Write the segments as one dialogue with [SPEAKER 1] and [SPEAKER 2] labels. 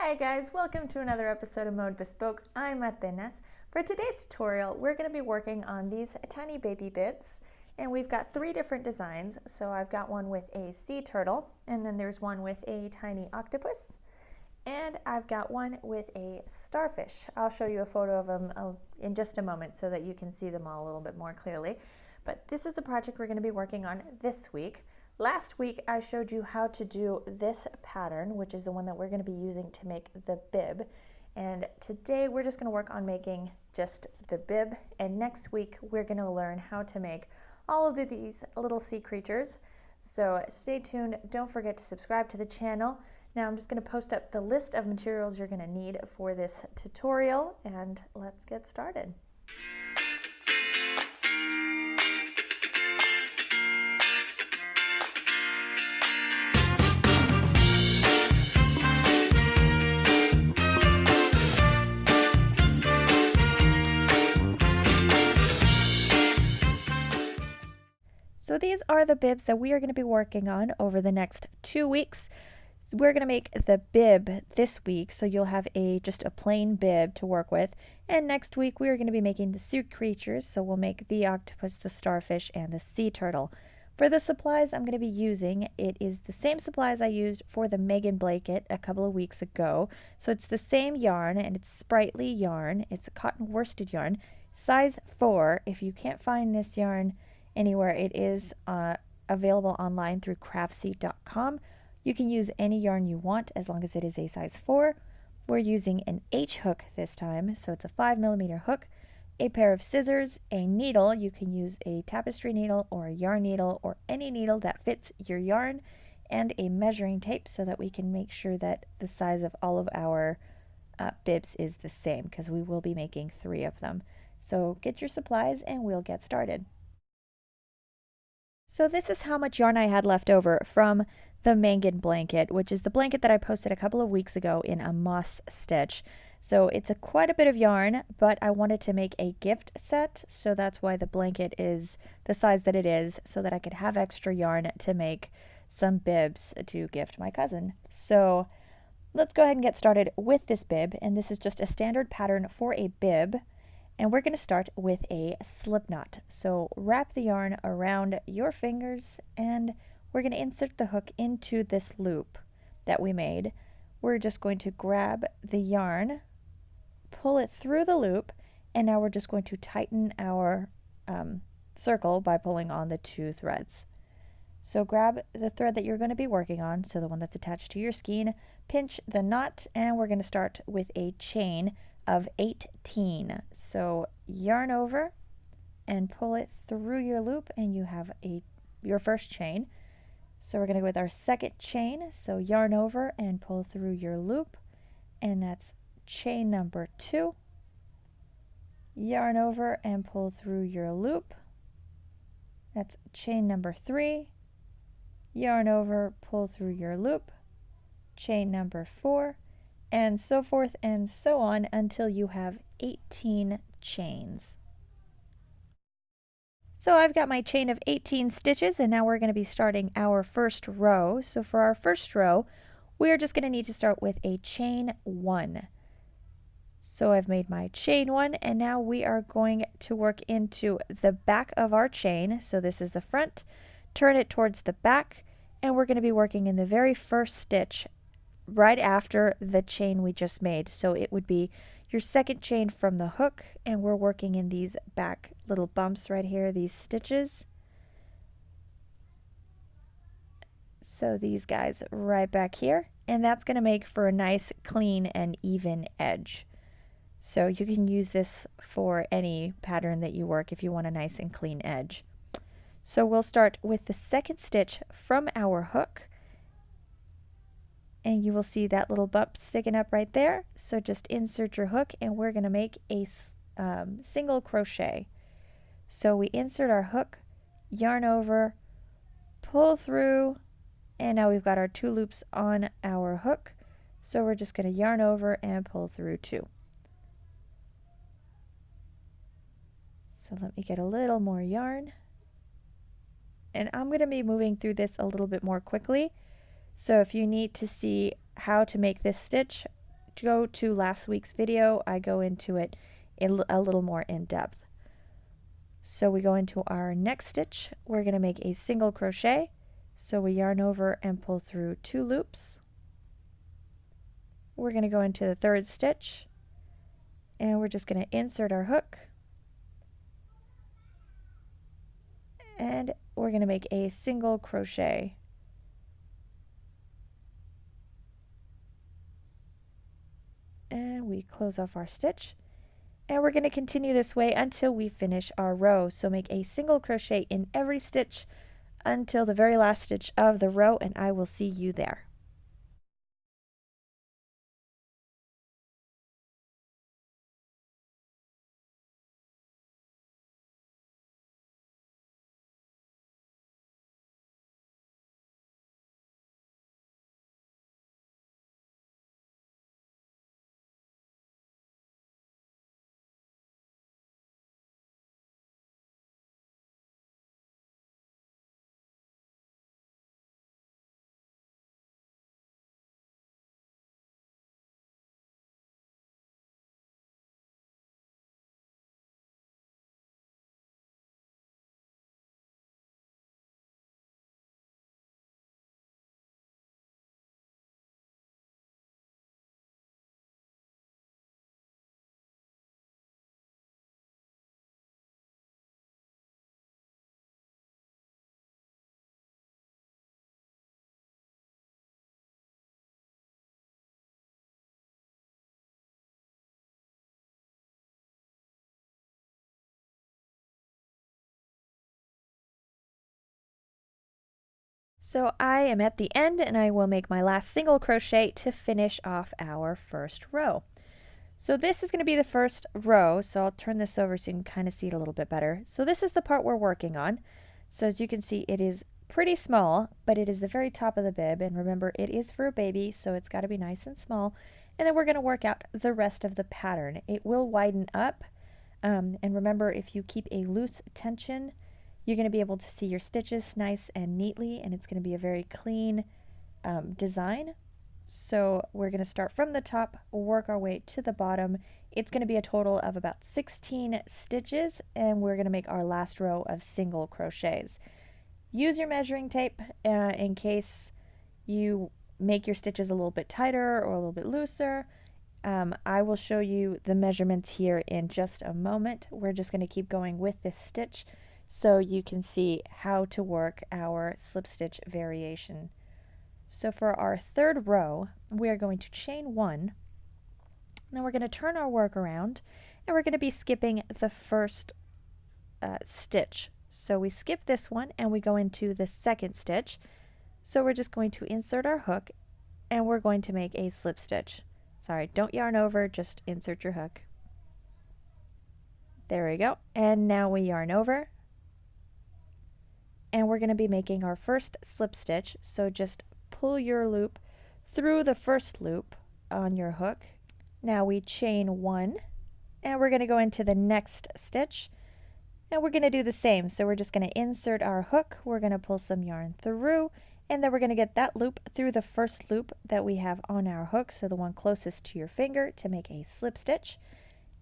[SPEAKER 1] Hi guys, welcome to another episode of Mode Bespoke. I'm Atenas. For today's tutorial, we're going to be working on these tiny baby bibs, and we've got three different designs. So I've got one with a sea turtle, and then there's one with a tiny octopus, and I've got one with a starfish. I'll show you a photo of them in just a moment so that you can see them all a little bit more clearly. But this is the project we're going to be working on this week. Last week I showed you how to do this pattern, which is the one that we're going to be using to make the bib. And today we're just going to work on making just the bib. And next week we're going to learn how to make all of these little sea creatures. So stay tuned. Don't forget to subscribe to the channel. Now I'm just going to post up the list of materials you're going to need for this tutorial, and let's get started. So these are the bibs that we are going to be working on over the next 2 weeks. So we're going to make the bib this week, so you'll have just a plain bib to work with. And next week we are going to be making the sea creatures, so we'll make the octopus, the starfish, and the sea turtle. For the supplies I'm going to be using, it is the same supplies I used for the Megan blanket a couple of weeks ago. So it's the same yarn, and it's sprightly yarn. It's a cotton worsted yarn, size 4. If you can't find this yarn anywhere, it is available online through craftseed.com. You can use any yarn you want as long as it is a size 4. We're using an H hook this time, so it's a 5mm hook, a pair of scissors, a needle. You can use a tapestry needle or a yarn needle or any needle that fits your yarn, and a measuring tape so that we can make sure that the size of all of our bibs is the same, because we will be making 3 of them. So get your supplies and we'll get started. So this is how much yarn I had left over from the Megan blanket, which is the blanket that I posted a couple of weeks ago in a moss stitch. So it's quite a bit of yarn, but I wanted to make a gift set, so that's why the blanket is the size that it is, so that I could have extra yarn to make some bibs to gift my cousin. So let's go ahead and get started with this bib, and this is just a standard pattern for a bib. And we're going to start with a slip knot. So wrap the yarn around your fingers, and we're going to insert the hook into this loop that we made. We're just going to grab the yarn, pull it through the loop, and now we're just going to tighten our circle by pulling on the 2 threads. So grab the thread that you're going to be working on, so the one that's attached to your skein, pinch the knot, and we're going to start with a chain of 18. So yarn over and pull it through your loop, and you have your first chain. So we're going to go with our second chain. So yarn over and pull through your loop, and that's chain number 2. Yarn over and pull through your loop. That's chain number 3. Yarn over, pull through your loop. Chain number 4. And so forth and so on until you have 18 chains. So I've got my chain of 18 stitches, and now we're going to be starting our first row. So for our first row, we're just going to need to start with a chain 1. So I've made my chain 1, and now we are going to work into the back of our chain. So this is the front, turn it towards the back, and we're going to be working in the very first stitch right after the chain we just made. So it would be your second chain from the hook, and we're working in these back little bumps right here, these stitches. So these guys right back here, and that's going to make for a nice clean and even edge. So you can use this for any pattern that you work if you want a nice and clean edge. So we'll start with the second stitch from our hook, and you will see that little bump sticking up right there. So just insert your hook, and we're going to make a single crochet. So we insert our hook, yarn over, pull through, and now we've got our 2 loops on our hook. So we're just going to yarn over and pull through 2. So let me get a little more yarn. And I'm going to be moving through this a little bit more quickly. So if you need to see how to make this stitch, go to last week's video, I go into it a little more in depth. So we go into our next stitch, we're going to make a single crochet. So we yarn over and pull through 2 loops. We're going to go into the 3rd stitch, and we're just going to insert our hook, and we're going to make a single crochet. And we close off our stitch, and we're going to continue this way until we finish our row. So make a single crochet in every stitch until the very last stitch of the row, and I will see you there. So I am at the end, and I will make my last single crochet to finish off our first row. So this is going to be the first row, so I'll turn this over so you can kind of see it a little bit better. So this is the part we're working on. So as you can see, it is pretty small, but it is the very top of the bib, and remember, it is for a baby, so it's got to be nice and small. And then we're going to work out the rest of the pattern. It will widen up, and remember, if you keep a loose tension, you're going to be able to see your stitches nice and neatly, and it's going to be a very clean design. So we're going to start from the top, work our way to the bottom. It's going to be a total of about 16 stitches, and we're going to make our last row of single crochets. Use your measuring tape in case you make your stitches a little bit tighter or a little bit looser. I will show you the measurements here in just a moment. We're just going to keep going with this stitch so you can see how to work our slip stitch variation. So for our 3rd row, we are going to chain 1, then we're going to turn our work around, and we're going to be skipping the first stitch. So we skip this one and we go into the 2nd stitch. So we're just going to insert our hook, and we're going to make a slip stitch. Sorry, don't yarn over, just insert your hook. There we go. And now we yarn over, and we're going to be making our first slip stitch. So just pull your loop through the first loop on your hook. Now we chain 1, and we're going to go into the next stitch, and we're going to do the same. So we're just going to insert our hook, we're going to pull some yarn through, and then we're going to get that loop through the first loop that we have on our hook, so the one closest to your finger, to make a slip stitch.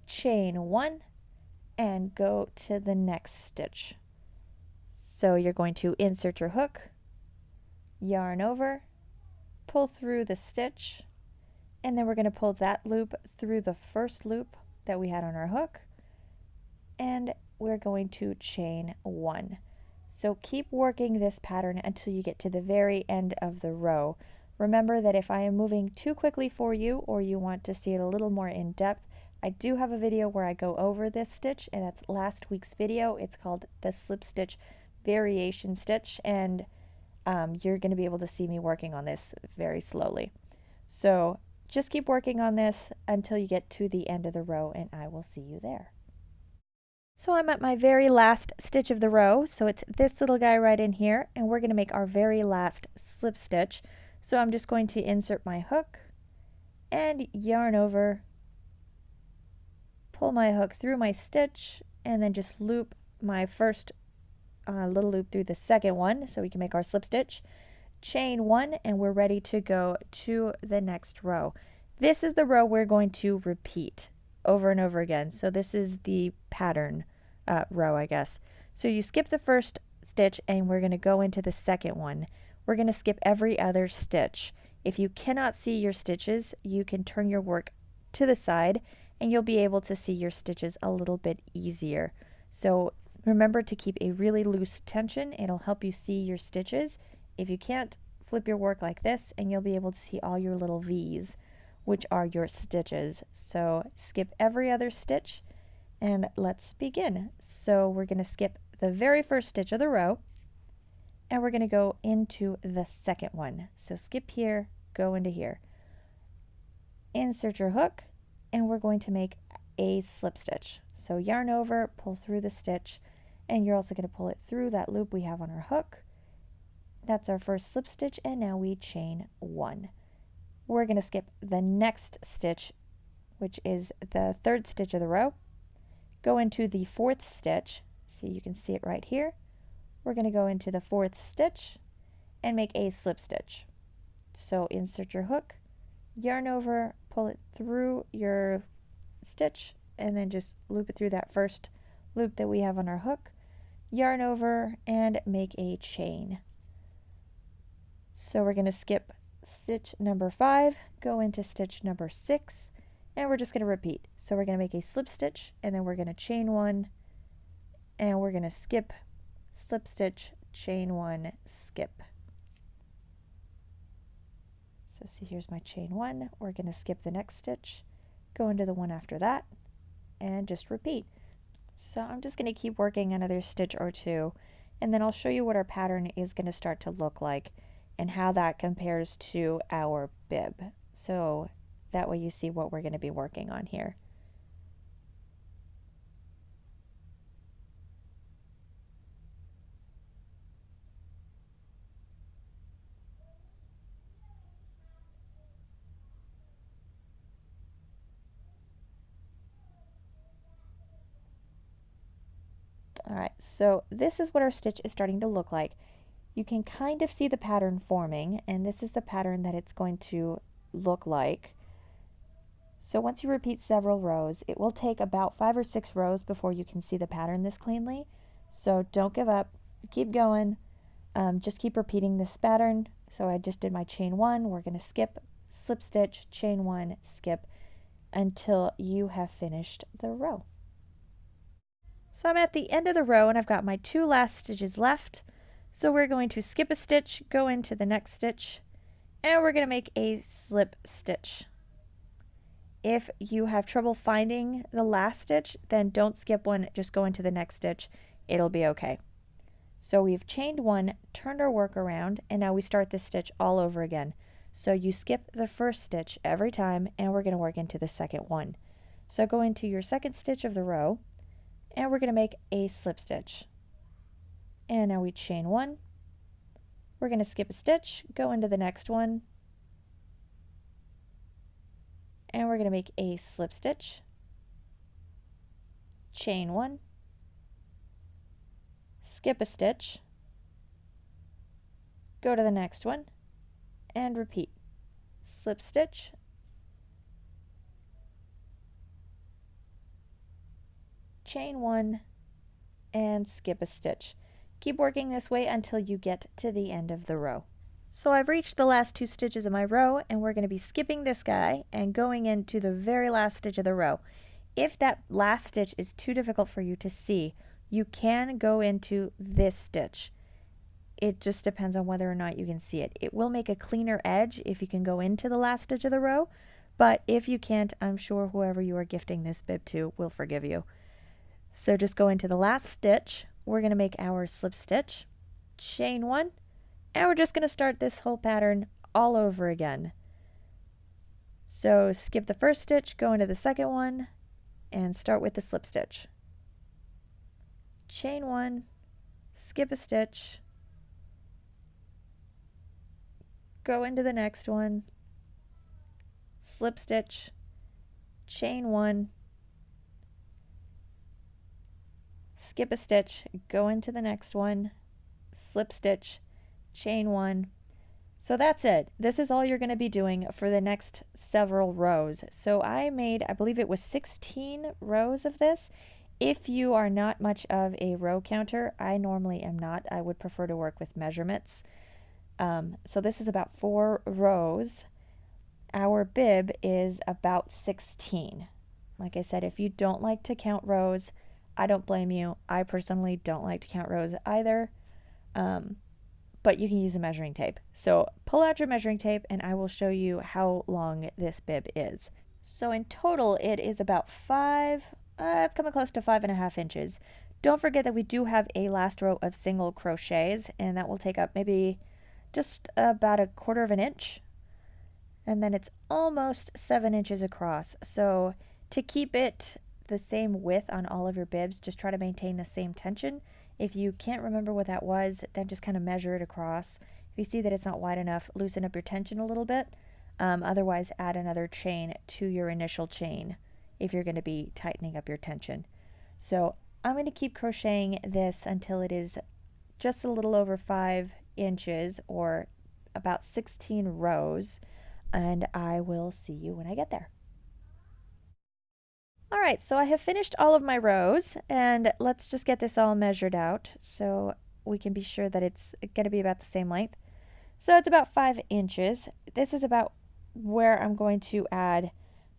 [SPEAKER 1] Chain 1 and go to the next stitch. So you're going to insert your hook, yarn over, pull through the stitch, and then we're going to pull that loop through the first loop that we had on our hook, and we're going to chain 1. So keep working this pattern until you get to the very end of the row. Remember that if I am moving too quickly for you, or you want to see it a little more in depth, I do have a video where I go over this stitch, and that's last week's video. It's called the slip stitch variation stitch, and you're going to be able to see me working on this very slowly. So just keep working on this until you get to the end of the row, and I will see you there. So I'm at my very last stitch of the row, so it's this little guy right in here, and we're going to make our very last slip stitch. So I'm just going to insert my hook and yarn over, pull my hook through my stitch, and then just loop my first little loop through the second one so we can make our slip stitch. Chain 1, and we're ready to go to the next row. This is the row we're going to repeat over and over again. So this is the pattern row, I guess. So you skip the first stitch and we're going to go into the second one. We're going to skip every other stitch. If you cannot see your stitches, you can turn your work to the side and you'll be able to see your stitches a little bit easier. So remember to keep a really loose tension. It'll help you see your stitches. If you can't, flip your work like this and you'll be able to see all your little V's, which are your stitches. So skip every other stitch and let's begin. So we're going to skip the very first stitch of the row and we're going to go into the second one. So skip here, go into here. Insert your hook and we're going to make a slip stitch. So yarn over, pull through the stitch, and you're also going to pull it through that loop we have on our hook. That's our first slip stitch, and now we chain one. We're going to skip the next stitch, which is the third stitch of the row. Go into the fourth stitch. See, you can see it right here. We're going to go into the fourth stitch and make a slip stitch. So insert your hook, yarn over, pull it through your stitch, and then just loop it through that first loop that we have on our hook, yarn over, and make a chain. So we're going to skip stitch number 5, go into stitch number 6, and we're just going to repeat. So we're going to make a slip stitch, and then we're going to chain one, and we're going to skip, slip stitch, chain one, skip. So see, here's my chain one. We're going to skip the next stitch, go into the one after that, and just repeat. So I'm just going to keep working another stitch or two, and then I'll show you what our pattern is going to start to look like and how that compares to our bib. So that way you see what we're going to be working on here. Alright, so this is what our stitch is starting to look like. You can kind of see the pattern forming, and this is the pattern that it's going to look like. So once you repeat several rows, it will take about 5 or 6 rows before you can see the pattern this cleanly. So don't give up, keep going, just keep repeating this pattern. So I just did my chain one, we're going to skip, slip stitch, chain one, skip, until you have finished the row. So I'm at the end of the row and I've got my 2 last stitches left. So we're going to skip a stitch, go into the next stitch, and we're going to make a slip stitch. If you have trouble finding the last stitch, then don't skip one, just go into the next stitch. It'll be okay. So we've chained one, turned our work around, and now we start this stitch all over again. So you skip the first stitch every time, and we're going to work into the second one. So go into your second stitch of the row, and we're going to make a slip stitch. And now we chain one. We're going to skip a stitch, go into the next one, and we're going to make a slip stitch, chain one, skip a stitch, go to the next one, and repeat. Slip stitch, chain one, and skip a stitch. Keep working this way until you get to the end of the row. So I've reached the last 2 stitches of my row, and we're going to be skipping this guy and going into the very last stitch of the row. If that last stitch is too difficult for you to see, you can go into this stitch. It just depends on whether or not you can see it. It will make a cleaner edge if you can go into the last stitch of the row, but if you can't, I'm sure whoever you are gifting this bib to will forgive you. So just go into the last stitch. We're going to make our slip stitch, chain one, and we're just going to start this whole pattern all over again. So skip the first stitch, go into the second one, and start with the slip stitch. Chain one, skip a stitch, go into the next one, slip stitch, chain one, skip a stitch, go into the next one, slip stitch, chain one, So that's it. This is all you're going to be doing for the next several rows. So I made, I believe it was 16 rows of this. If you are not much of a row counter, I normally am not. I would prefer to work with measurements. So this is about 4 rows. Our bib is about 16. Like I said, if you don't like to count rows, I don't blame you. I personally don't like to count rows either. But you can use a measuring tape. So pull out your measuring tape and I will show you how long this bib is. So in total, it is about it's coming close to 5.5 inches. Don't forget that we do have a last row of single crochets, and that will take up maybe just about 1/4 of an inch. And then it's almost 7 inches across. So to keep it the same width on all of your bibs, just try to maintain the same tension. If you can't remember what that was, then just kind of measure it across. If you see that it's not wide enough, loosen up your tension a little bit. Otherwise, add another chain to your initial chain if you're going to be tightening up your tension. So I'm going to keep crocheting this until it is just a little over 5 inches or about 16 rows, and I will see you when I get there. All right, so I have finished all of my rows, and let's just get this all measured out so we can be sure that it's going to be about the same length. So it's about 5 inches. This is about where I'm going to add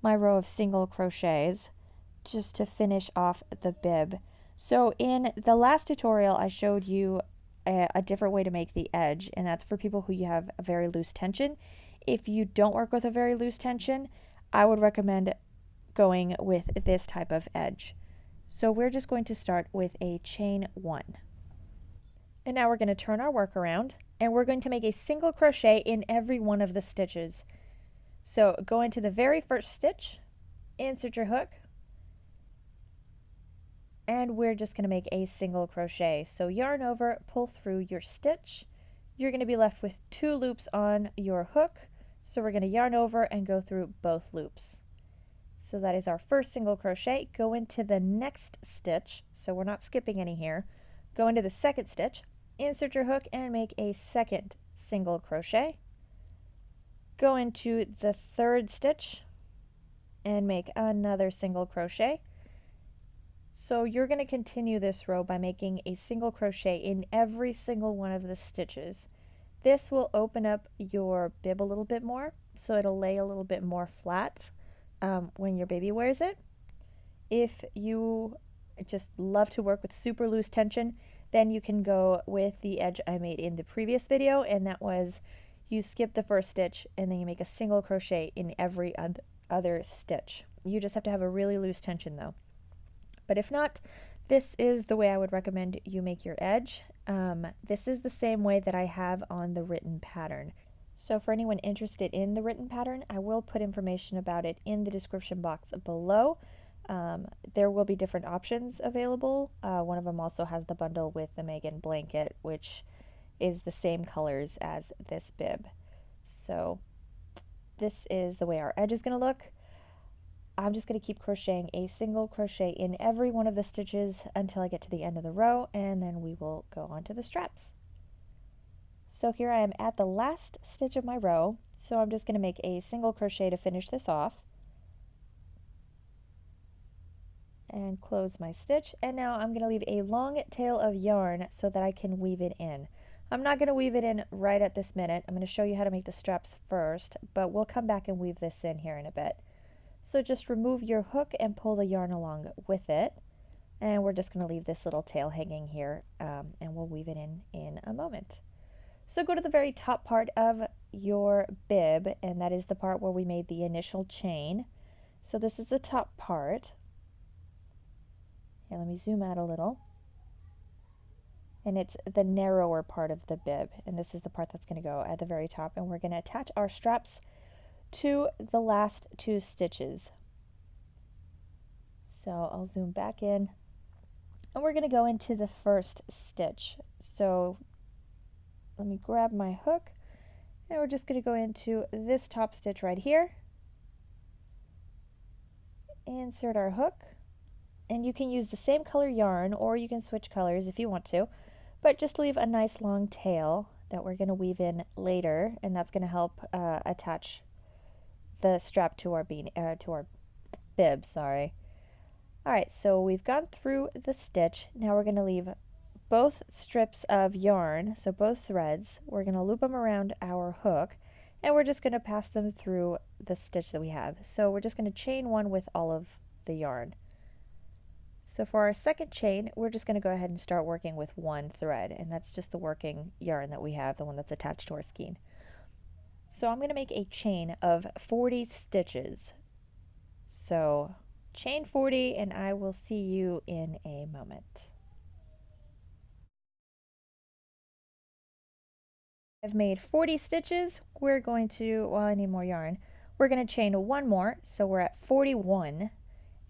[SPEAKER 1] my row of single crochets just to finish off the bib. So in the last tutorial, I showed you a different way to make the edge, and that's for people who you have a very loose tension. If you don't work with a very loose tension, I would recommend going with this type of edge. So we're just going to start with a chain 1. And now we're going to turn our work around, and we're going to make a single crochet in every one of the stitches. So go into the very first stitch, insert your hook, and we're just going to make a single crochet. So yarn over, pull through your stitch. You're going to be left with 2 loops on your hook. So we're going to yarn over and go through both loops. So that is our first single crochet. Go into the next stitch, so we're not skipping any here. Go into the second stitch, insert your hook and make a second single crochet. Go into the third stitch and make another single crochet. So you're going to continue this row by making a single crochet in every single one of the stitches. This will open up your bib a little bit more, so it'll lay a little bit more flat when your baby wears it. If you just love to work with super loose tension, then you can go with the edge I made in the previous video, and that was you skip the first stitch and then you make a single crochet in every other stitch. You just have to have a really loose tension though. But if not, this is the way I would recommend you make your edge. This is the same way that I have on the written pattern. So for anyone interested in the written pattern, I will put information about it in the description box below. There will be different options available. One of them also has the bundle with the Megan blanket, which is the same colors as this bib. So this is the way our edge is going to look. I'm just going to keep crocheting a single crochet in every one of the stitches until I get to the end of the row, and then we will go on to the straps. So here I am at the last stitch of my row, so I'm just going to make a single crochet to finish this off. And close my stitch, and now I'm going to leave a long tail of yarn so that I can weave it in. I'm not going to weave it in right at this minute. I'm going to show you how to make the straps first, but we'll come back and weave this in here in a bit. So just remove your hook and pull the yarn along with it, and we're just going to leave this little tail hanging here, and we'll weave it in a moment. So go to the very top part of your bib, and that is the part where we made the initial chain. So this is the top part. Here, let me zoom out a little. And it's the narrower part of the bib, and this is the part that's going to go at the very top, and we're going to attach our straps to the last 2 stitches. So I'll zoom back in, and we're going to go into the first stitch. So let me grab my hook, and we're just going to go into this top stitch right here. Insert our hook, and you can use the same color yarn, or you can switch colors if you want to, but just leave a nice long tail that we're going to weave in later, and that's going to help attach the strap to our bib, sorry. All right, so we've gone through the stitch. Now we're going to leave both strips of yarn, so both threads. We're going to loop them around our hook, and we're just going to pass them through the stitch that we have. So we're just going to chain one with all of the yarn. So for our second chain, we're just going to go ahead and start working with one thread, and that's just the working yarn that we have, the one that's attached to our skein. So I'm going to make a chain of 40 stitches. So chain 40, and I will see you in a moment. I've made 40 stitches. We're going to, well, I need more yarn. We're going to chain one more, so we're at 41.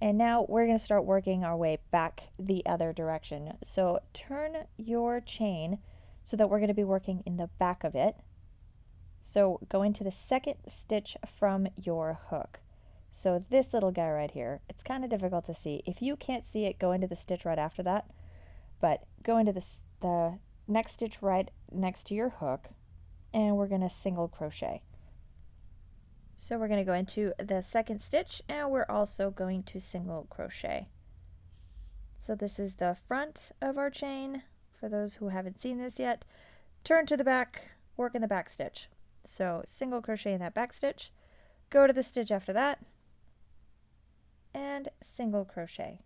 [SPEAKER 1] And now we're going to start working our way back the other direction. So turn your chain so that we're going to be working in the back of it. So go into the second stitch from your hook. So this little guy right here, it's kind of difficult to see. If you can't see it, go into the stitch right after that. But go into the next stitch right next to your hook, and we're going to single crochet. So we're going to go into the second stitch, and we're also going to single crochet. So this is the front of our chain. For those who haven't seen this yet, turn to the back, work in the back stitch. So single crochet in that back stitch, go to the stitch after that, and single crochet.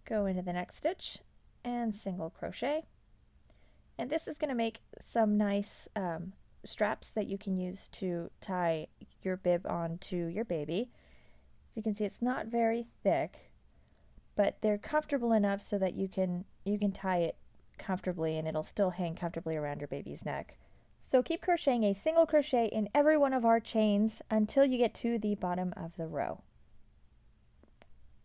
[SPEAKER 1] Go into the next stitch and single crochet. And this is going to make some nice straps that you can use to tie your bib onto your baby. As you can see, it's not very thick, but they're comfortable enough so that you can tie it comfortably and it'll still hang comfortably around your baby's neck. So keep crocheting a single crochet in every one of our chains until you get to the bottom of the row.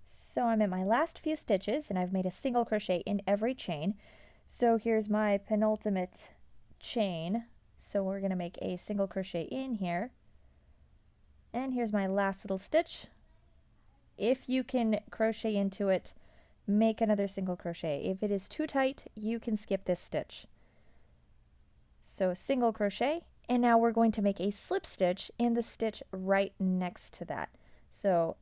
[SPEAKER 1] So I'm at my last few stitches and I've made a single crochet in every chain. So here's my penultimate chain. So we're going to make a single crochet in here. And here's my last little stitch. If you can crochet into it, make another single crochet. If it is too tight, you can skip this stitch. So single crochet, and now we're going to make a slip stitch in the stitch right next to that. So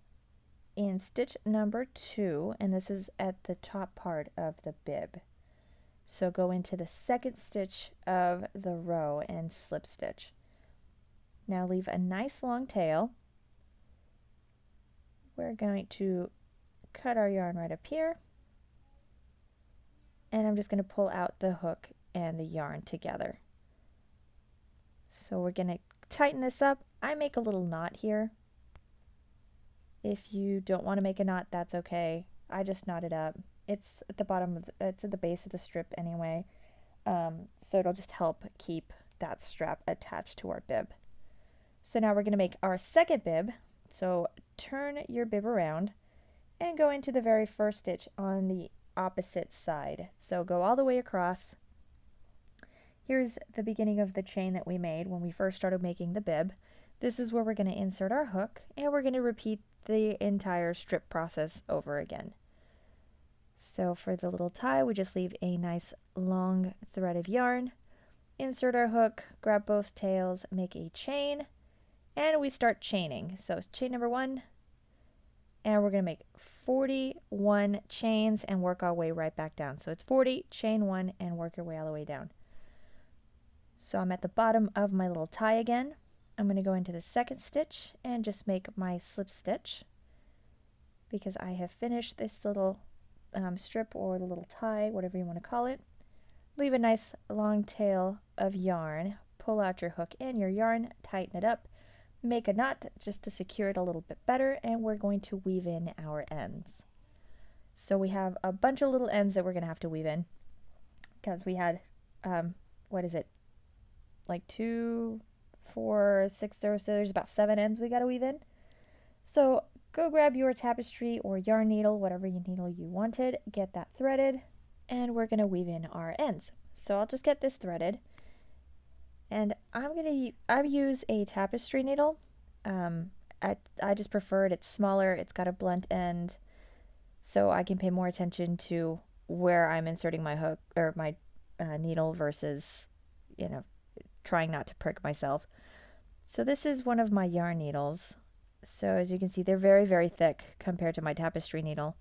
[SPEAKER 1] in stitch number 2, and this is at the top part of the bib. So go into the second stitch of the row and slip stitch. Now leave a nice long tail. We're going to cut our yarn right up here. And I'm just going to pull out the hook and the yarn together. So we're going to tighten this up. I make a little knot here. If you don't want to make a knot, that's okay. I just knot it up. It's at the bottom of it's at the base of the strip anyway, so it'll just help keep that strap attached to our bib. So now we're going to make our second bib. So turn your bib around and go into the very first stitch on the opposite side. So go all the way across. Here's the beginning of the chain that we made when we first started making the bib. This is where we're going to insert our hook, and we're going to repeat the entire strip process over again. So for the little tie, we just leave a nice long thread of yarn, insert our hook, grab both tails, make a chain, and we start chaining. So it's chain number 1, and we're going to make 41 chains and work our way right back down. So it's 40, chain 1, and work your way all the way down. So I'm at the bottom of my little tie again. I'm going to go into the second stitch and just make my slip stitch because I have finished this little strip or the little tie, whatever you want to call it. Leave a nice long tail of yarn, pull out your hook and your yarn, tighten it up, make a knot just to secure it a little bit better, and we're going to weave in our ends. So we have a bunch of little ends that we're going to have to weave in because we had, what is it, like 2, 4, 6, so there's about 7 ends we got to weave in. So go grab your tapestry or yarn needle, whatever needle you wanted, get that threaded, and we're going to weave in our ends. So I'll just get this threaded, and I use a tapestry needle. I just prefer it. It's smaller, it's got a blunt end, so I can pay more attention to where I'm inserting my hook or my needle versus, you know, trying not to prick myself. So this is one of my yarn needles. So as you can see, they're very, very thick compared to my tapestry needle.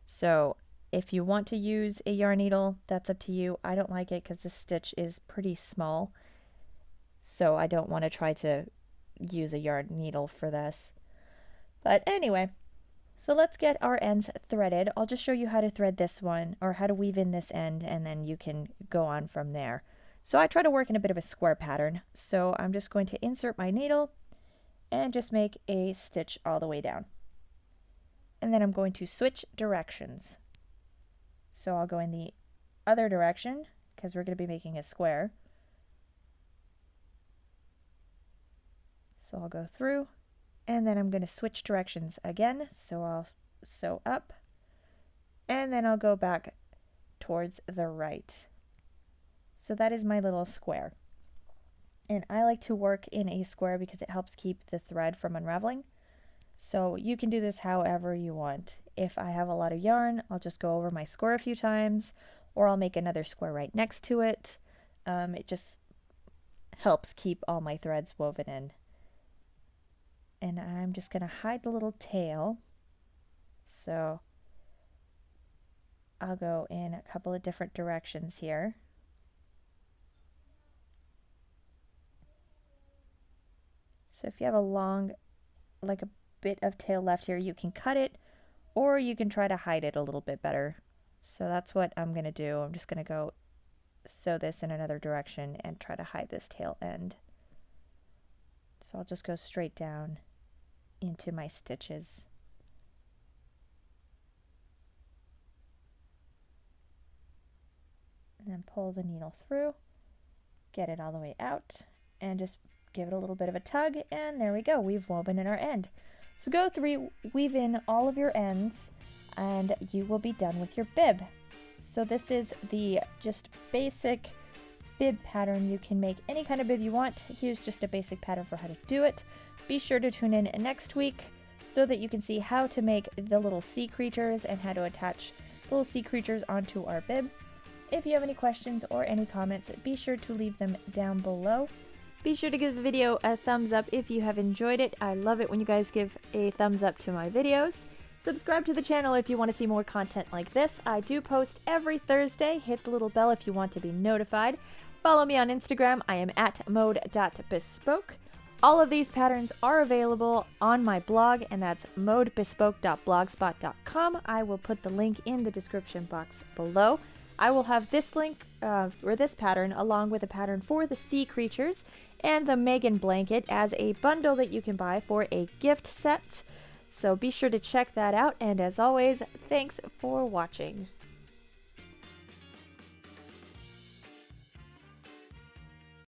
[SPEAKER 1] So if you want to use a yarn needle, that's up to you. I don't like it because the stitch is pretty small. So I don't want to try to use a yarn needle for this. But anyway, so let's get our ends threaded. I'll just show you how to thread this one, or how to weave in this end, and then you can go on from there. So I try to work in a bit of a square pattern. So I'm just going to insert my needle and just make a stitch all the way down. And then I'm going to switch directions. So I'll go in the other direction because we're going to be making a square. So I'll go through, and then I'm going to switch directions again. So I'll sew up, and then I'll go back towards the right. So that is my little square. And I like to work in a square because it helps keep the thread from unraveling. So you can do this however you want. If I have a lot of yarn, I'll just go over my square a few times, or I'll make another square right next to it. It just helps keep all my threads woven in. And I'm just going to hide the little tail. So I'll go in a couple of different directions here. So if you have a long, like a bit of tail left here, you can cut it, or you can try to hide it a little bit better. So that's what I'm going to do. I'm just going to go sew this in another direction and try to hide this tail end. So I'll just go straight down into my stitches. And then pull the needle through, get it all the way out, and just give it a little bit of a tug, and there we go. We've woven in our end. So go through, weave in all of your ends, and you will be done with your bib. So this is the just basic bib pattern. You can make any kind of bib you want. Here's just a basic pattern for how to do it. Be sure to tune in next week so that you can see how to make the little sea creatures and how to attach little sea creatures onto our bib. If you have any questions or any comments, be sure to leave them down below. Be sure to give the video a thumbs up if you have enjoyed it. I love it when you guys give a thumbs up to my videos. Subscribe to the channel if you want to see more content like this. I do post every Thursday. Hit the little bell if you want to be notified. Follow me on Instagram. I am at mode.bespoke. All of these patterns are available on my blog, and that's modebespoke.blogspot.com. I will put the link in the description box below. I will have this link, or this pattern, along with a pattern for the sea creatures and the Megan blanket as a bundle that you can buy for a gift set. So be sure to check that out, and as always, thanks for watching.